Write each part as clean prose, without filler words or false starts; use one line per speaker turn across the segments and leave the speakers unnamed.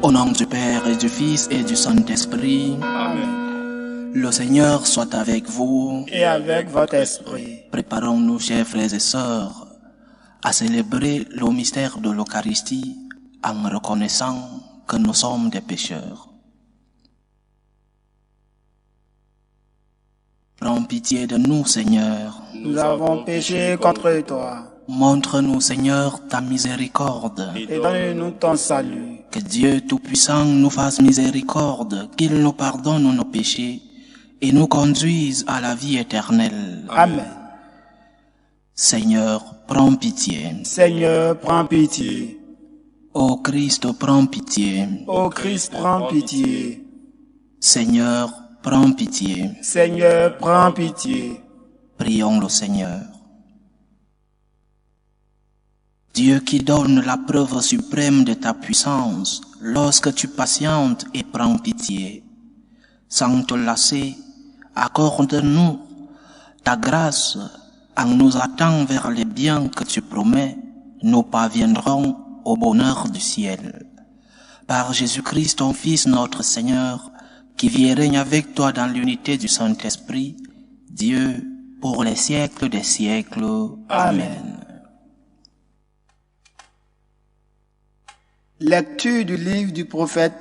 Au nom du Père et du Fils et du Saint-Esprit.
Amen.
Le Seigneur soit avec vous.
Et avec votre esprit.
Préparons-nous, chers frères et sœurs, à célébrer le mystère de l'Eucharistie en reconnaissant que nous sommes des pécheurs. Prends pitié de nous, Seigneur.
Nous avons péché contre toi.
Montre-nous, Seigneur, ta miséricorde.
Et donne-nous ton salut.
Que Dieu Tout-Puissant nous fasse miséricorde, qu'il nous pardonne nos péchés et nous conduise à la vie éternelle.
Amen.
Seigneur, prends pitié.
Seigneur, prends pitié.
Ô Christ, prends pitié.
Ô Christ, prends pitié.
Seigneur, prends pitié.
Seigneur, prends pitié.
Prions le Seigneur. Dieu qui donne la preuve suprême de ta puissance, lorsque tu patientes et prends pitié, sans te lasser, accorde-nous ta grâce en nous attendant vers les biens que tu promets, nous parviendrons au bonheur du ciel. Par Jésus-Christ, ton Fils, notre Seigneur, qui vit et règne avec toi dans l'unité du Saint-Esprit, Dieu, pour les siècles des siècles. Amen.
Lecture du livre du prophète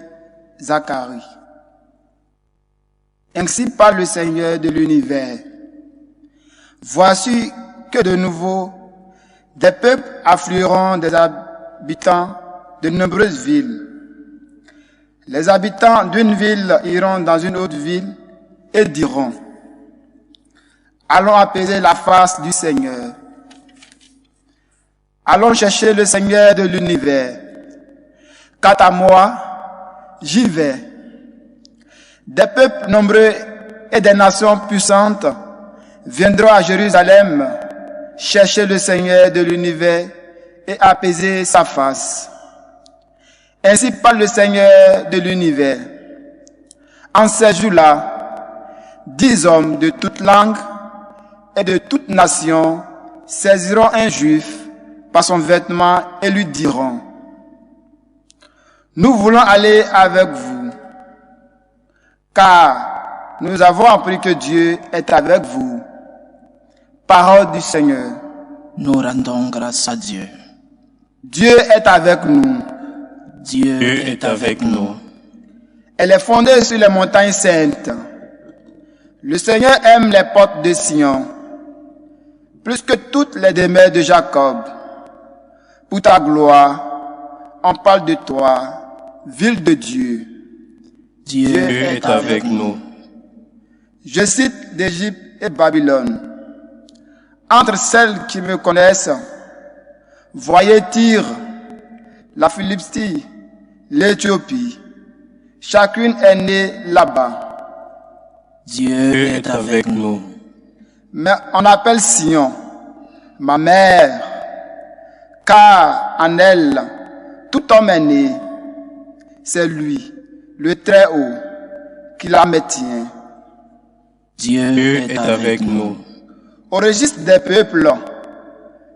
Zacharie. Ainsi parle le Seigneur de l'univers. Voici que de nouveau, des peuples afflueront des habitants de nombreuses villes. Les habitants d'une ville iront dans une autre ville et diront: allons apaiser la face du Seigneur. Allons chercher le Seigneur de l'univers. Quant à moi, j'y vais. Des peuples nombreux et des nations puissantes viendront à Jérusalem chercher le Seigneur de l'univers et apaiser sa face. Ainsi parle le Seigneur de l'univers. En ces jours-là, 10 hommes de toute langue et de toute nation saisiront un juif par son vêtement et lui diront: nous voulons aller avec vous, car nous avons appris que Dieu est avec vous. Parole du Seigneur.
Nous rendons grâce à Dieu.
Dieu est avec nous.
Dieu est avec nous.
Elle est fondée sur les montagnes saintes. Le Seigneur aime les portes de Sion, plus que toutes les demeures de Jacob. Pour ta gloire, on parle de toi, ville de Dieu.
Dieu est avec nous.
Je cite d'Égypte et Babylone. Entre celles qui me connaissent, voyez Tyr, la Philistie, l'Éthiopie. Chacune est née là-bas.
Dieu est avec nous.
Mais on appelle Sion ma mère, car en elle, tout homme est né. C'est lui, le Très-Haut, qui la maintient.
Dieu est avec nous.
Au registre des peuples,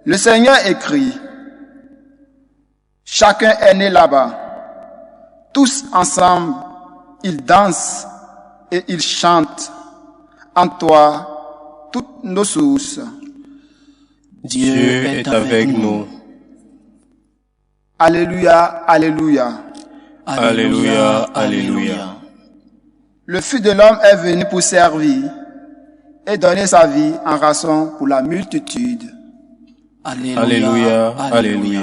le Seigneur écrit: chacun est né là-bas. Tous ensemble, ils dansent et ils chantent. En toi, toutes nos sources.
Dieu est avec nous.
Alléluia, alléluia.
Alléluia, alléluia.
Le Fils de l'homme est venu pour servir et donner sa vie en rançon pour la multitude.
Alléluia,
Alléluia, alléluia.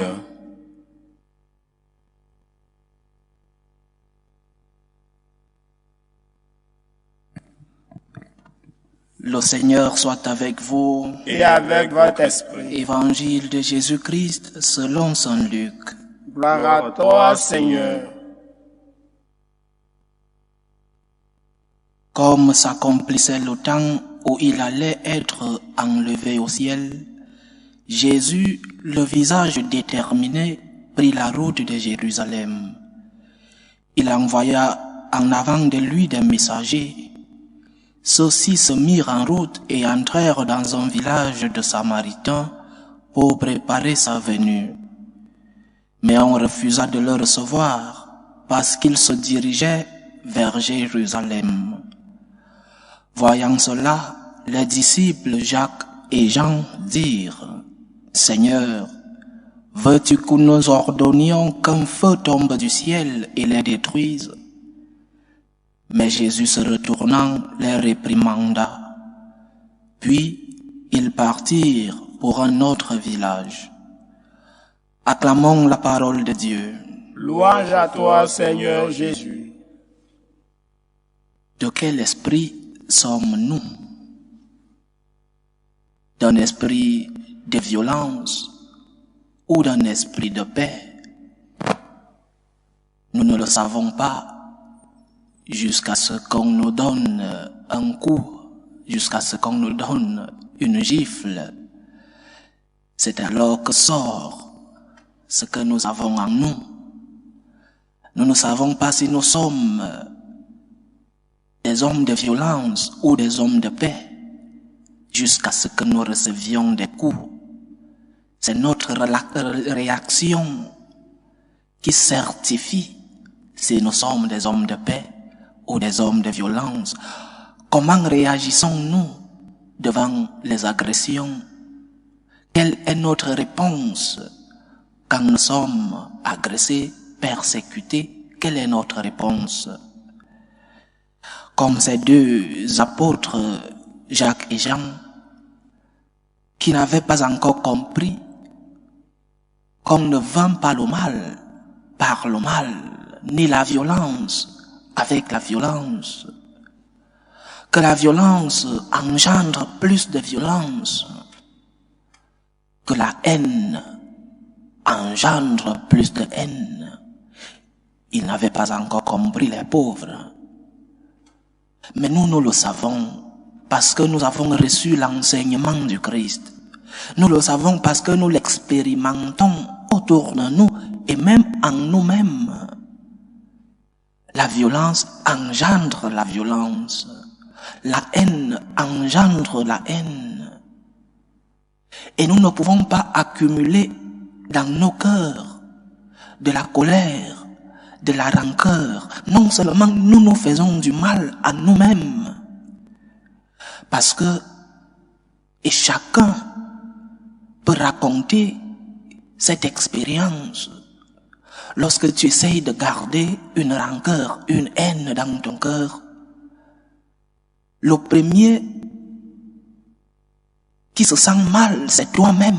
Le Seigneur soit avec vous.
Et avec votre esprit.
Évangile de Jésus-Christ selon saint Luc.
Gloire à toi, Seigneur.
Comme s'accomplissait le temps où il allait être enlevé au ciel, Jésus, le visage déterminé, prit la route de Jérusalem. Il envoya en avant de lui des messagers. Ceux-ci se mirent en route et entrèrent dans un village de Samaritains pour préparer sa venue. Mais on refusa de le recevoir parce qu'il se dirigeait vers Jérusalem. Voyant cela, les disciples Jacques et Jean dirent: Seigneur, veux-tu que nous ordonnions qu'un feu tombe du ciel et les détruise? Mais Jésus se retournant les réprimanda. Puis ils partirent pour un autre village. Acclamons la parole de Dieu.
Louange à toi, Seigneur Jésus.
De quel esprit sommes-nous? D'un esprit de violence ou d'un esprit de paix? Nous ne le savons pas jusqu'à ce qu'on nous donne un coup, jusqu'à ce qu'on nous donne une gifle. C'est alors que sort ce que nous avons en nous. Nous ne savons pas si nous sommes des hommes de violence ou des hommes de paix jusqu'à ce que nous recevions des coups. C'est notre réaction qui certifie si nous sommes des hommes de paix ou des hommes de violence. Comment réagissons-nous devant les agressions? Quelle est notre réponse quand nous sommes agressés, persécutés? Quelle est notre réponse? Comme ces deux apôtres, Jacques et Jean, qui n'avaient pas encore compris qu'on ne vainc pas le mal par le mal, ni la violence avec la violence, que la violence engendre plus de violence, que la haine engendre plus de haine. Ils n'avaient pas encore compris, les pauvres. Mais nous le savons parce que nous avons reçu l'enseignement du Christ. Nous le savons parce que nous l'expérimentons autour de nous et même en nous-mêmes. La violence engendre la violence. La haine engendre la haine. Et nous ne pouvons pas accumuler dans nos cœurs de la colère, de la rancœur. Non seulement nous nous faisons du mal à nous-mêmes, parce que, et chacun peut raconter cette expérience. Lorsque tu essayes de garder une rancœur, une haine dans ton cœur, le premier qui se sent mal, c'est toi-même.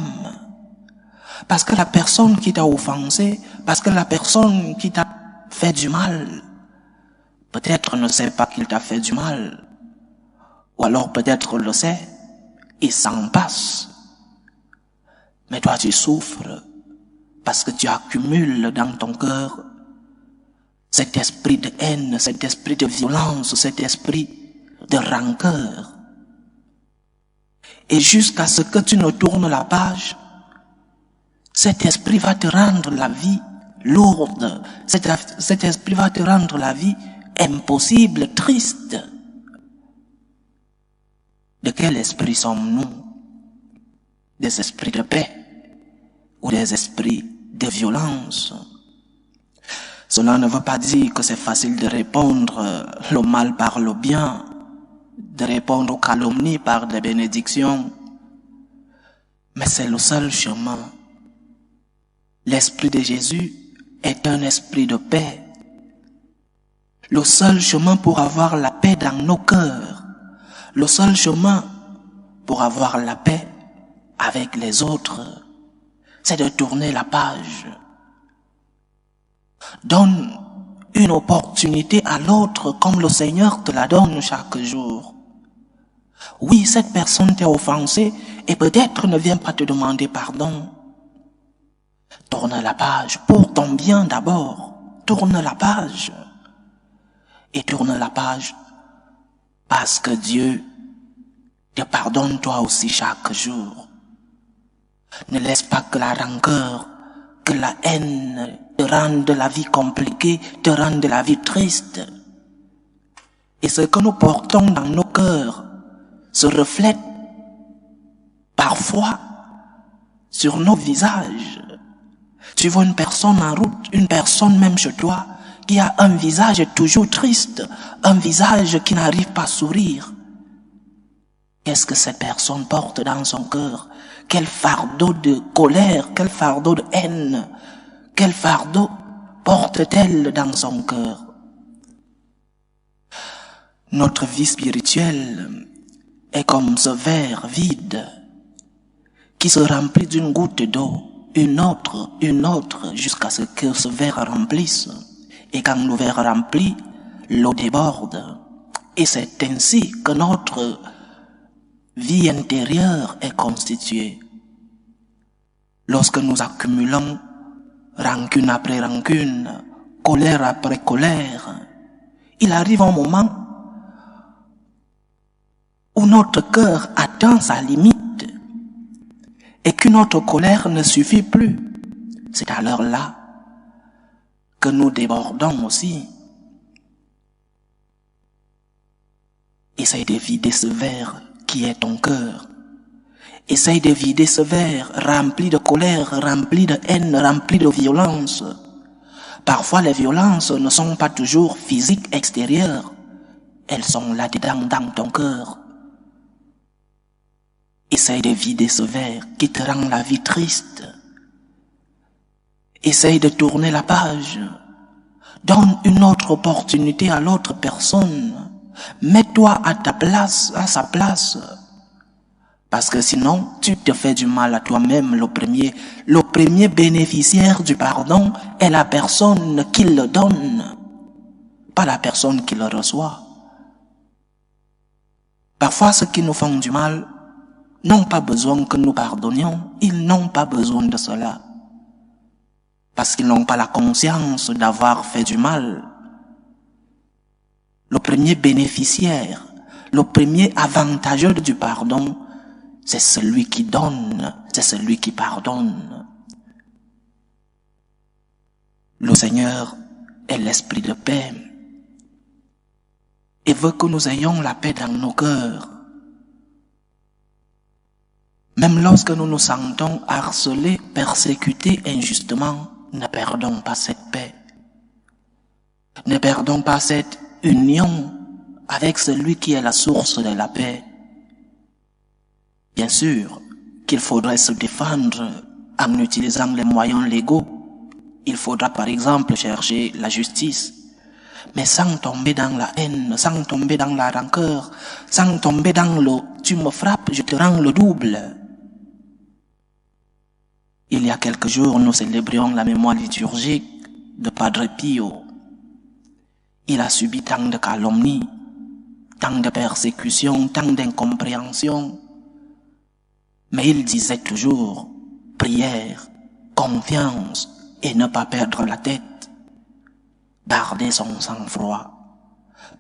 Parce que la personne qui t'a offensé, parce que la personne qui t'a fait du mal, peut-être ne sait pas qu'il t'a fait du mal, ou alors peut-être le sait, il s'en passe. Mais toi tu souffres, parce que tu accumules dans ton cœur cet esprit de haine, cet esprit de violence, cet esprit de rancœur. Et jusqu'à ce que tu ne tournes la page, cet esprit va te rendre la vie lourde. Cet esprit va te rendre la vie impossible, triste. De quel esprit sommes-nous? Des esprits de paix ou des esprits de violence? Cela ne veut pas dire que c'est facile de répondre le mal par le bien, de répondre aux calomnies par des bénédictions. Mais c'est le seul chemin. L'esprit de Jésus est un esprit de paix. Le seul chemin pour avoir la paix dans nos cœurs, le seul chemin pour avoir la paix avec les autres, c'est de tourner la page. Donne une opportunité à l'autre comme le Seigneur te la donne chaque jour. Oui, cette personne t'a offensé et peut-être ne vient pas te demander pardon. Tourne la page pour ton bien d'abord. Tourne la page. Et tourne la page parce que Dieu te pardonne toi aussi chaque jour. Ne laisse pas que la rancœur, que la haine te rende la vie compliquée, te rende la vie triste. Et ce que nous portons dans nos cœurs se reflète parfois sur nos visages. Tu vois une personne en route, une personne même chez toi, qui a un visage toujours triste, un visage qui n'arrive pas à sourire. Qu'est-ce que cette personne porte dans son cœur? Quel fardeau de colère, quel fardeau de haine, quel fardeau porte-t-elle dans son cœur? Notre vie spirituelle est comme ce verre vide qui se remplit d'une goutte d'eau, une autre, jusqu'à ce que ce verre remplisse. Et quand le verre remplit, l'eau déborde. Et c'est ainsi que notre vie intérieure est constituée. Lorsque nous accumulons rancune après rancune, colère après colère, il arrive un moment où notre cœur atteint sa limite et que notre colère ne suffit plus. C'est alors là que nous débordons aussi. Essaye de vider ce verre qui est ton cœur. Essaye de vider ce verre rempli de colère, rempli de haine, rempli de violence. Parfois les violences ne sont pas toujours physiques extérieures. Elles sont là-dedans dans ton cœur. Essaye de vider ce verre qui te rend la vie triste. Essaye de tourner la page. Donne une autre opportunité à l'autre personne. Mets-toi à ta place, à sa place. Parce que sinon, tu te fais du mal à toi-même. Le premier bénéficiaire du pardon est la personne qui le donne, pas la personne qui le reçoit. Parfois, ceux qui nous font du mal n'ont pas besoin que nous pardonnions. Ils n'ont pas besoin de cela. Parce qu'ils n'ont pas la conscience d'avoir fait du mal. Le premier bénéficiaire, le premier avantageux du pardon, c'est celui qui donne, c'est celui qui pardonne. Le Seigneur est l'esprit de paix et veut que nous ayons la paix dans nos cœurs. Même lorsque nous nous sentons harcelés, persécutés injustement, ne perdons pas cette paix. Ne perdons pas cette union avec celui qui est la source de la paix. Bien sûr qu'il faudrait se défendre en utilisant les moyens légaux. Il faudra par exemple chercher la justice, mais sans tomber dans la haine, sans tomber dans la rancœur, sans tomber dans le « tu me frappes, je te rends le double ». Il y a quelques jours, nous célébrions la mémoire liturgique de Padre Pio. Il a subi tant de calomnies, tant de persécutions, tant d'incompréhensions. Mais il disait toujours prière, confiance et ne pas perdre la tête. Garder son sang-froid.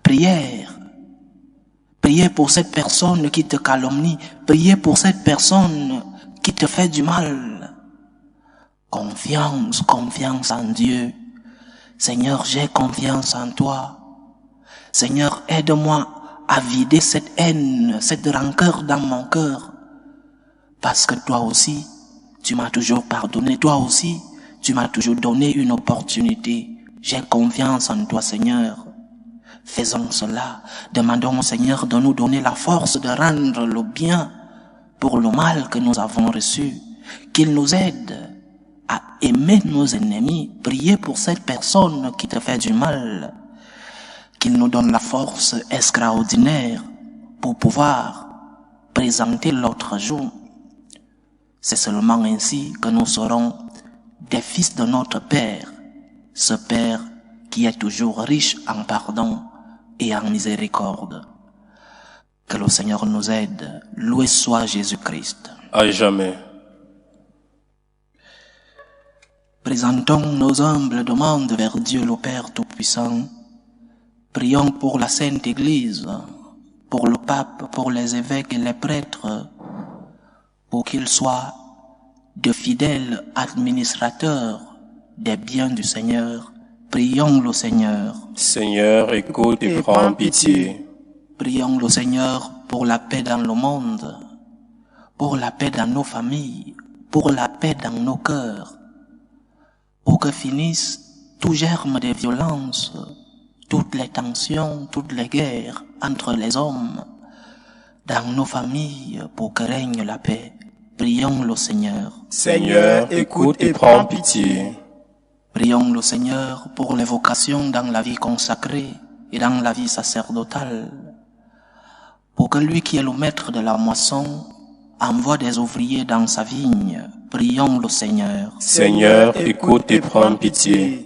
Prière. Priez pour cette personne qui te calomnie. Priez pour cette personne qui te fait du mal. Confiance, confiance en Dieu. Seigneur, j'ai confiance en toi. Seigneur, aide-moi à vider cette haine, cette rancœur dans mon cœur. Parce que toi aussi, tu m'as toujours pardonné. Toi aussi, tu m'as toujours donné une opportunité. J'ai confiance en toi, Seigneur. Faisons cela. Demandons au Seigneur de nous donner la force de rendre le bien pour le mal que nous avons reçu. Qu'il nous aide à aimer nos ennemis. Prier pour cette personne qui te fait du mal. Qu'il nous donne la force extraordinaire pour pouvoir présenter l'autre jour. C'est seulement ainsi que nous serons des fils de notre Père, ce Père qui est toujours riche en pardon et en miséricorde. Que le Seigneur nous aide. Loué soit Jésus-Christ.
À jamais.
Présentons nos humbles demandes vers Dieu le Père Tout-Puissant. Prions pour la Sainte Église, pour le pape, pour les évêques et les prêtres, pour qu'ils soient de fidèles administrateurs des biens du Seigneur. Prions le Seigneur.
Seigneur, écoute et prends pitié.
Prions le Seigneur pour la paix dans le monde, pour la paix dans nos familles, pour la paix dans nos cœurs, pour que finisse tout germe de violence, toutes les tensions, toutes les guerres entre les hommes, dans nos familles, pour que règne la paix. Prions le Seigneur.
Seigneur, écoute et prends pitié.
Prions le Seigneur pour les vocations dans la vie consacrée et dans la vie sacerdotale, pour que lui qui est le maître de la moisson envoie des ouvriers dans sa vigne. Prions le Seigneur.
Seigneur, écoute et prends pitié.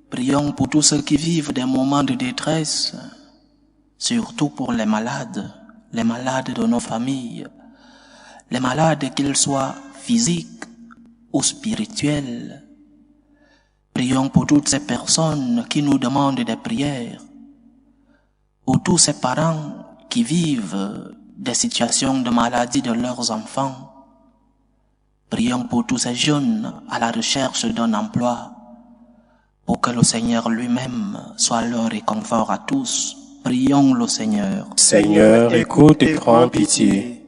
Prions pour tous ceux qui vivent des moments de détresse, surtout pour les malades de nos familles, les malades qu'ils soient physiques ou spirituels. Prions pour toutes ces personnes qui nous demandent des prières, pour tous ces parents qui vivent des situations de maladie de leurs enfants. Prions pour tous ces jeunes à la recherche d'un emploi, pour que le Seigneur lui-même soit leur réconfort à tous. Prions le Seigneur.
Seigneur, écoute et prends pitié.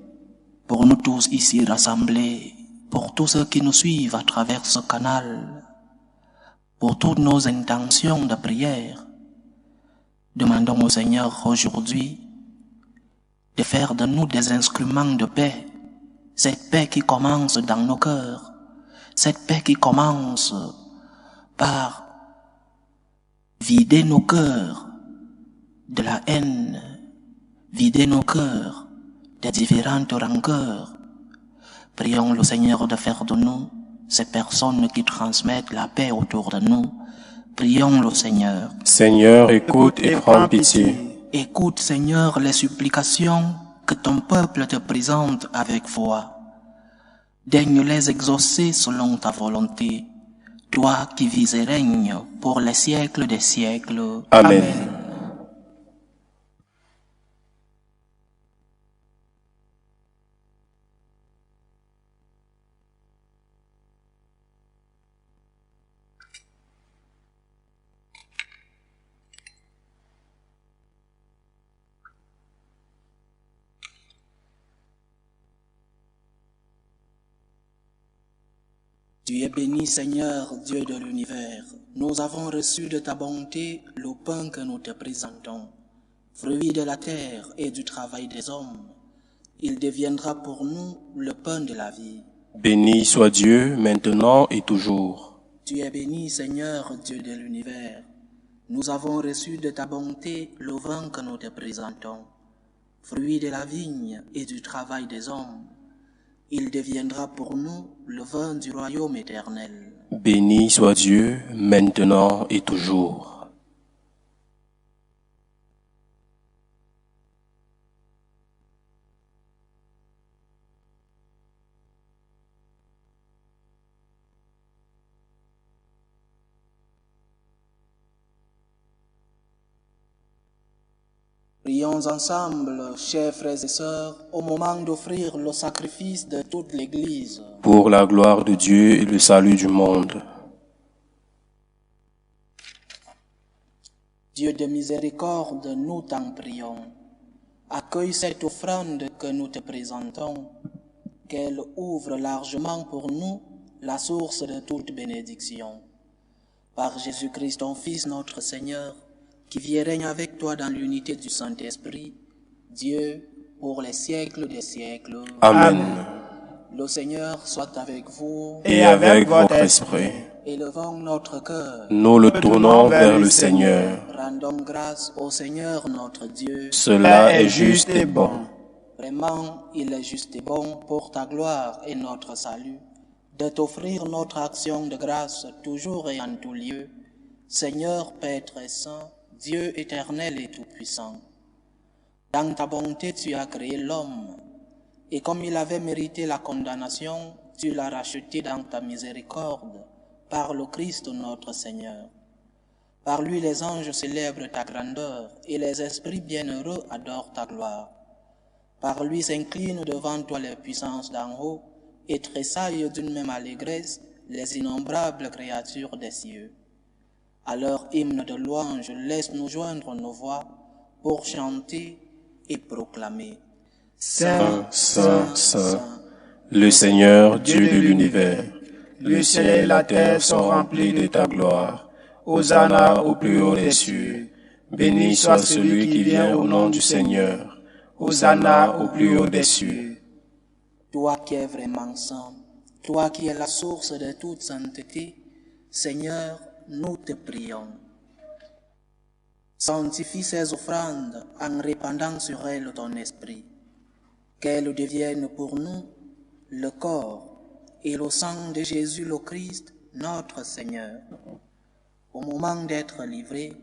Pour nous tous ici rassemblés, pour tous ceux qui nous suivent à travers ce canal, pour toutes nos intentions de prière, demandons au Seigneur aujourd'hui de faire de nous des instruments de paix, cette paix qui commence dans nos cœurs, cette paix qui commence par vider nos cœurs de la haine, vider nos cœurs des différentes rancœurs. Prions le Seigneur de faire de nous ces personnes qui transmettent la paix autour de nous. Prions le Seigneur.
Seigneur, écoute et prends pitié.
Écoute, Seigneur, les supplications que ton peuple te présente avec foi. Daigne les exaucer selon ta volonté, toi qui vis et règnes pour les siècles des siècles.
Amen.
Tu es béni, Seigneur, Dieu de l'univers. Nous avons reçu de ta bonté le pain que nous te présentons, fruit de la terre et du travail des hommes. Il deviendra pour nous le pain de la vie.
Béni soit Dieu, maintenant et toujours.
Tu es béni, Seigneur, Dieu de l'univers. Nous avons reçu de ta bonté le vin que nous te présentons, fruit de la vigne et du travail des hommes. Il deviendra pour nous le vin du royaume éternel.
Béni soit Dieu, maintenant et toujours.
Prions ensemble, chers frères et sœurs, au moment d'offrir le sacrifice de toute l'Église.
Pour la gloire de Dieu et le salut du monde.
Dieu de miséricorde, nous t'en prions. Accueille cette offrande que nous te présentons, qu'elle ouvre largement pour nous la source de toute bénédiction. Par Jésus-Christ, ton Fils, notre Seigneur, qui vit et règne avec toi dans l'unité du Saint-Esprit, Dieu, pour les siècles des siècles.
Amen.
Le Seigneur soit avec vous.
Et avec votre esprit.
Élevons notre cœur.
Nous le tournons vers le Seigneur.
Rendons grâce au Seigneur notre Dieu.
Cela est juste et bon.
Vraiment, il est juste et bon pour ta gloire et notre salut, de t'offrir notre action de grâce toujours et en tout lieu. Seigneur, Père très saint, Dieu éternel et tout-puissant. Dans ta bonté, tu as créé l'homme, et comme il avait mérité la condamnation, tu l'as racheté dans ta miséricorde, par le Christ notre Seigneur. Par lui les anges célèbrent ta grandeur, et les esprits bienheureux adorent ta gloire. Par lui s'inclinent devant toi les puissances d'en haut, et tressaillent d'une même allégresse les innombrables créatures des cieux. À leur hymne de louange, laisse-nous joindre nos voix pour chanter et proclamer.
Saint, Saint, Saint, le Seigneur, Dieu de l'univers, le ciel et la terre sont remplis de ta gloire.
Hosanna au plus haut des cieux. Béni soit celui qui vient au nom du Seigneur. Hosanna au plus haut des cieux.
Toi qui es vraiment saint, toi qui es la source de toute sainteté, Seigneur, nous te prions. Sanctifie ces offrandes en répandant sur elles ton esprit, qu'elles deviennent pour nous le corps et le sang de Jésus le Christ, notre Seigneur. Au moment d'être livré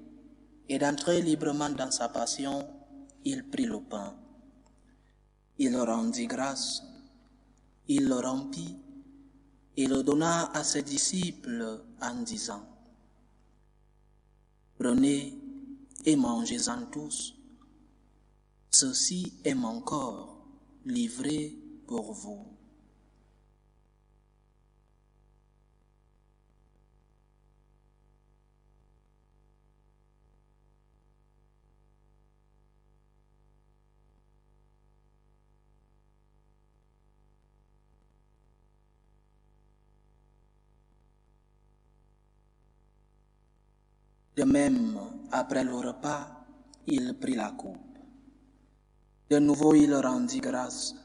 et d'entrer librement dans sa passion, il prit le pain. Il rendit grâce, il le rompit et le donna à ses disciples en disant: Prenez et mangez-en tous. Ceci est mon corps, livré pour vous. De même, après le repas, il prit la coupe. De nouveau, il rendit grâce.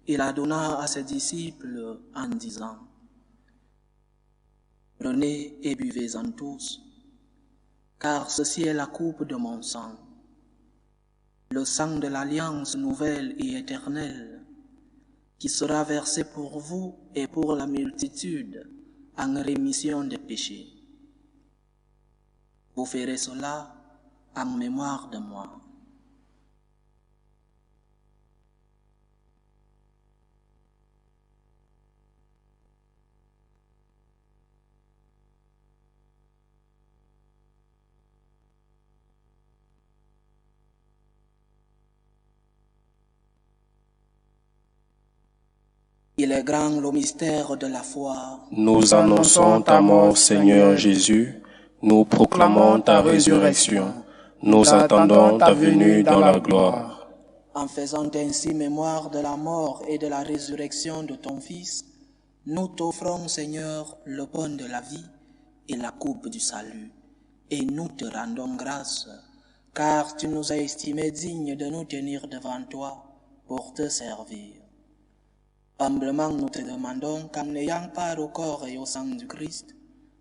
Il la donna à ses disciples en disant: Prenez et buvez-en tous, car ceci est la coupe de mon sang, le sang de l'alliance nouvelle et éternelle, qui sera versé pour vous et pour la multitude en rémission des péchés. Vous ferez cela en mémoire de moi. Il est grand le mystère de la foi.
Nous annonçons ta mort, Seigneur Jésus. Nous proclamons ta résurrection. Nous attendons ta venue dans la gloire.
En faisant ainsi mémoire de la mort et de la résurrection de ton Fils, nous t'offrons, Seigneur, le pain de la vie et la coupe du salut. Et nous te rendons grâce, car tu nous as estimés dignes de nous tenir devant toi pour te servir. Humblement nous te demandons qu'en ayant part au corps et au sang du Christ,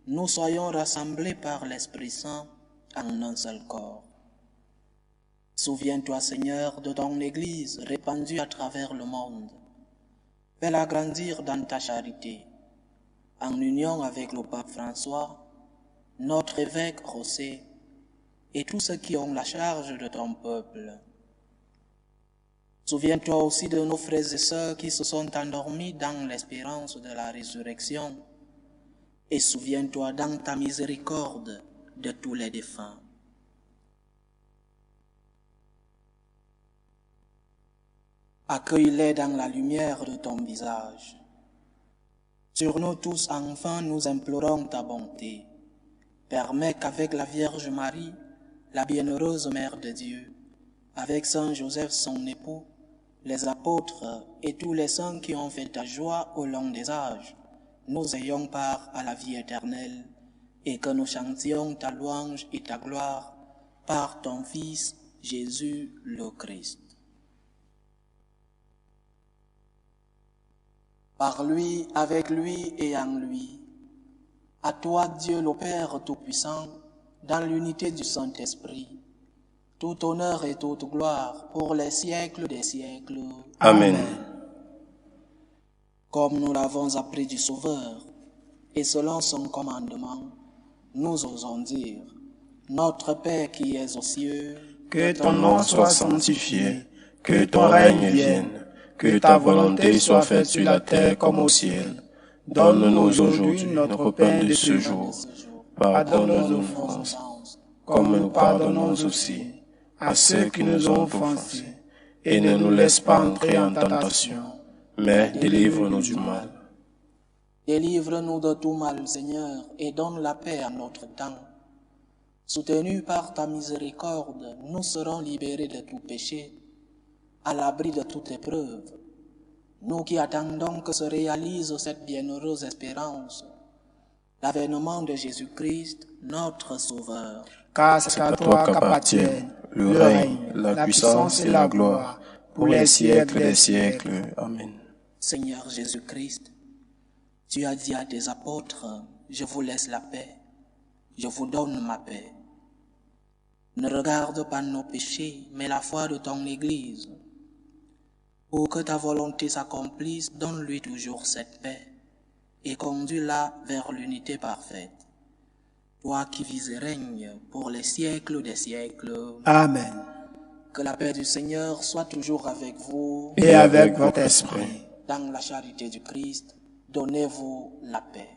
nous soyons rassemblés par l'Esprit Saint en un seul corps. Souviens-toi, Seigneur, de ton Église répandue à travers le monde. Fais-la grandir dans ta charité, en union avec le pape François, notre évêque José, et tous ceux qui ont la charge de ton peuple. Souviens-toi aussi de nos frères et sœurs qui se sont endormis dans l'espérance de la résurrection, et souviens-toi dans ta miséricorde de tous les défunts. Accueille-les dans la lumière de ton visage. Sur nous tous, enfin, nous implorons ta bonté. Permets qu'avec la Vierge Marie, la bienheureuse Mère de Dieu, avec Saint Joseph son époux, les apôtres et tous les saints qui ont fait ta joie au long des âges, nous ayons part à la vie éternelle, et que nous chantions ta louange et ta gloire par ton Fils, Jésus le Christ. Par lui, avec lui et en lui, à toi Dieu le Père Tout-Puissant, dans l'unité du Saint-Esprit, tout honneur et toute gloire pour les siècles des siècles.
Amen.
Comme nous l'avons appris du Sauveur, et selon son commandement, nous osons dire: Notre Père qui es aux cieux,
Que ton nom soit sanctifié, que ton règne vienne, que ta volonté soit faite sur la terre comme au ciel. Donne-nous aujourd'hui notre pain de ce jour. Pardonne nos offenses, comme nous pardonnons aussi à ceux qui nous ont offensés. Et ne nous laisse pas entrer en tentation, mais délivre-nous du mal.
Délivre-nous de tout mal, Seigneur, et donne la paix à notre temps. Soutenus par ta miséricorde, nous serons libérés de tout péché, à l'abri de toute épreuve. Nous qui attendons que se réalise cette bienheureuse espérance, l'avènement de Jésus-Christ, notre Sauveur.
Car c'est à toi qu'appartiennent le règne, la puissance et la gloire, pour les siècles des siècles.
Amen.
Seigneur Jésus-Christ, tu as dit à tes apôtres, je vous laisse la paix, je vous donne ma paix. Ne regarde pas nos péchés, mais la foi de ton Église. Pour que ta volonté s'accomplisse, donne-lui toujours cette paix et conduis-la vers l'unité parfaite. Toi qui vis et règnes pour les siècles des siècles.
Amen.
Que la paix du Seigneur soit toujours avec vous
Et avec votre esprit.
dans la charité du Christ. Donnez-vous la paix.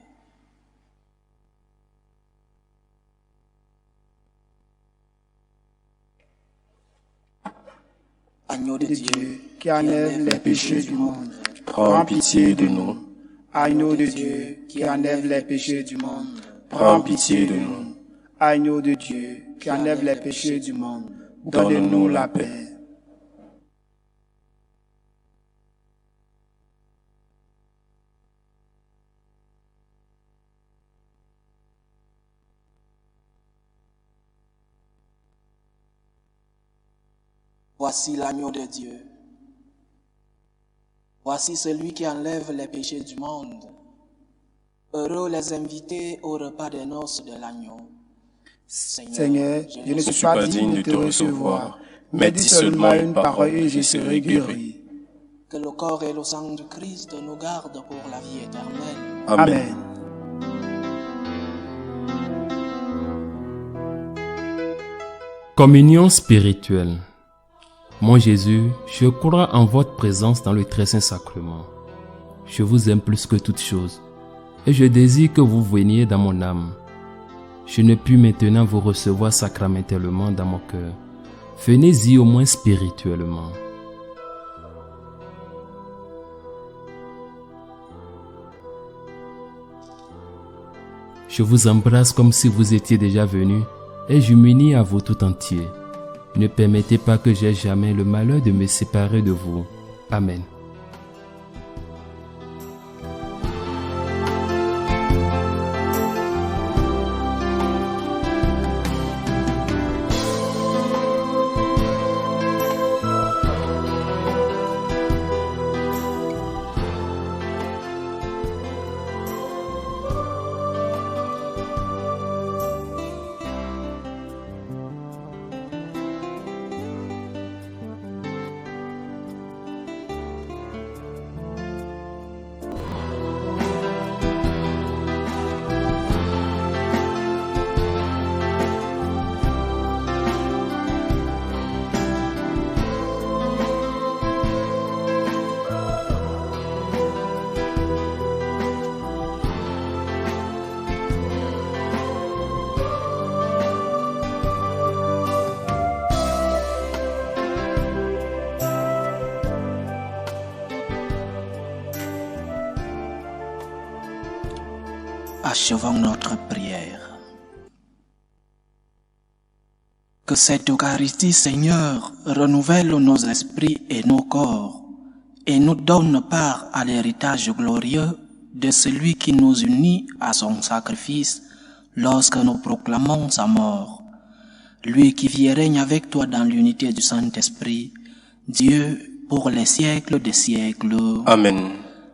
Agneau de Dieu,
qui enlève les péchés du monde,
Prends pitié de nous.
agneau de Dieu, qui enlève les péchés du monde,
Prends pitié de nous.
agneau de Dieu, qui enlève les péchés du monde, donne-nous la paix.
Voici l'agneau de Dieu. Voici celui qui enlève les péchés du monde. Heureux les invités au repas des noces de l'agneau.
Seigneur, je ne
Je
suis pas digne de te recevoir, mais dis seulement une parole et je serai guéri.
Que le corps et le sang du Christ nous gardent pour la vie éternelle.
Amen.
Communion spirituelle. Mon Jésus, je crois en votre présence dans le très saint sacrement. Je vous aime plus que toute chose, et je désire que vous veniez dans mon âme. Je ne puis maintenant vous recevoir sacramentellement dans mon cœur. Venez-y au moins spirituellement. Je vous embrasse comme si vous étiez déjà venu, et je m'unis à vous tout entier. Ne permettez pas que j'aie jamais le malheur de me séparer de vous. Amen.
Achevons notre prière. Que cette Eucharistie, Seigneur, renouvelle nos esprits et nos corps et nous donne part à l'héritage glorieux de celui qui nous unit à son sacrifice lorsque nous proclamons sa mort. Lui qui vit et règne avec toi dans l'unité du Saint-Esprit, Dieu pour les siècles des siècles.
Amen.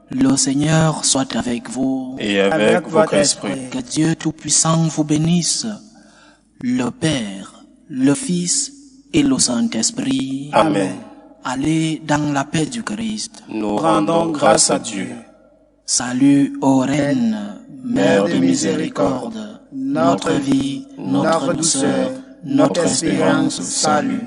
Le Seigneur soit avec vous.
Et avec votre esprit.
Que Dieu Tout-Puissant vous bénisse, le Père, le Fils et le Saint-Esprit.
Amen.
Allez dans la paix du Christ.
Nous rendons grâce à Dieu.
Salut, ô Reine, Mère de miséricorde, notre vie, notre douceur, notre espérance, salut.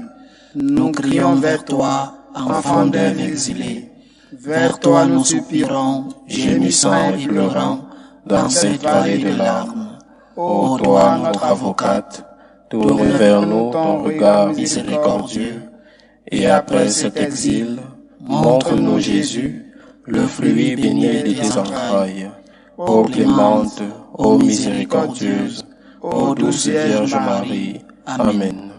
Nous crions vers toi, enfant d'Ève exilé. Vers toi nous soupirons, gémissant et pleurant, dans cette vallée de larmes. Ô toi, notre avocate,
Tourne vers nous ton regard
miséricordieux,
et après cet exil, montre-nous Jésus, le fruit béni de tes entrailles. Ô clémente, ô miséricordieuse, ô douce Vierge Marie. Amen.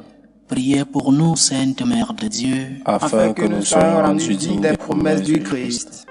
Priez pour nous, Sainte Mère de Dieu,
Afin que nous soyons rendus dignes des promesses du Christ.